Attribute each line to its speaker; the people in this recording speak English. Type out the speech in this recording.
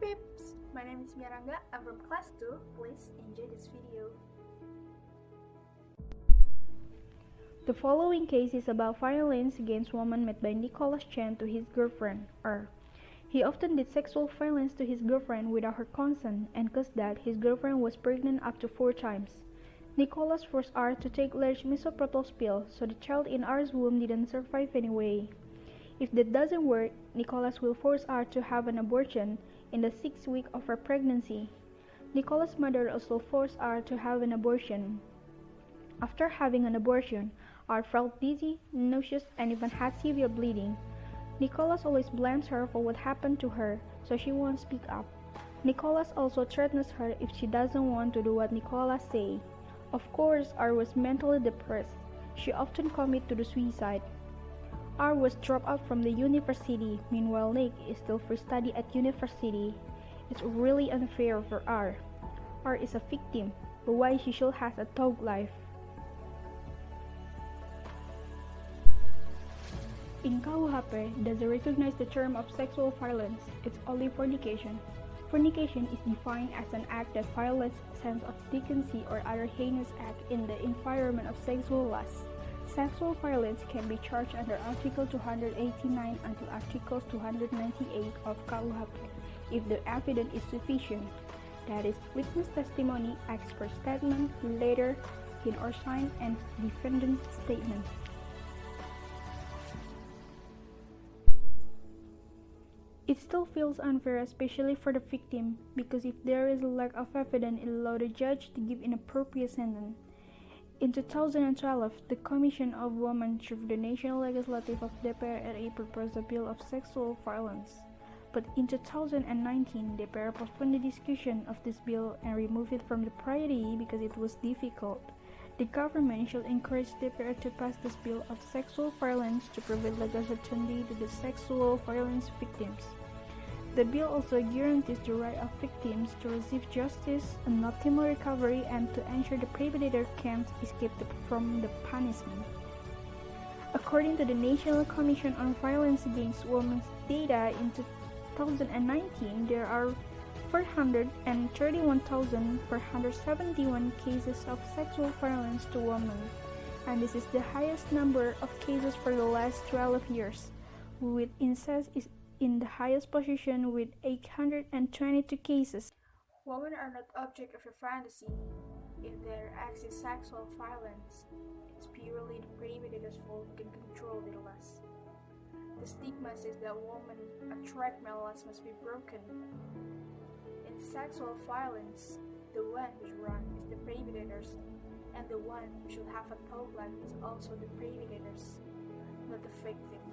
Speaker 1: peeps! My name is Miranga. I'm from class 2. Please enjoy this video.
Speaker 2: The following case is about violence against women made by Nicholas Chen to his girlfriend, R. He often did sexual violence to his girlfriend without her consent, and caused that his girlfriend was pregnant up to 4 times. Nicholas forced R to take large misoprostol pill, so the child in R's womb didn't survive anyway. If that doesn't work, Nicholas will force R to have an abortion in the 6th week of her pregnancy. Nicholas' mother also forced R to have an abortion. After having an abortion, R felt dizzy, nauseous, and even had severe bleeding. Nicholas always blames her for what happened to her, so she won't speak up. Nicholas also threatens her if she doesn't want to do what Nicholas says. Of course, R was mentally depressed. She often committed suicide. R was dropped out from the university. Meanwhile, Nick is still free study at university. It's really unfair for R. R is a victim, but why she should have a thug life? In KUHP doesn't recognize the term of sexual violence. It's only fornication. Fornication is defined as an act that violates sense of decency or other heinous act in the environment of sexual lust. Sexual violence can be charged under Article 289 until Article 298 of KUHP if the evidence is sufficient, that is, witness testimony, expert statement, letter, hint or sign, and defendant statement. It still feels unfair, especially for the victim, because if there is a lack of evidence, it allows the judge to give inappropriate sentence. In 2012, the Commission of Women through the National Legislative of DPR RI proposed a bill of sexual violence. But in 2019, DPR postponed the discussion of this bill and removed it from the priority because it was difficult. The government should encourage DPR to pass this bill of sexual violence to provide legal certainty to the sexual violence victims. The bill also guarantees the right of victims to receive justice, an optimal recovery, and to ensure the perpetrator can't escape from the punishment. According to the National Commission on Violence Against Women's data in 2019, there are 431,471 cases of sexual violence to women, and this is the highest number of cases for the last 12 years, with incest is in the highest position with 822 cases.
Speaker 1: Women are not object of a fantasy. If their acts is sexual violence, it's purely the perpetrator's fault who can control their lust. The stigma says that women attract male lust must be broken. In sexual violence, the one who's wrong is the perpetrators, and the one who should have a thug life is also the perpetrators, not the victim.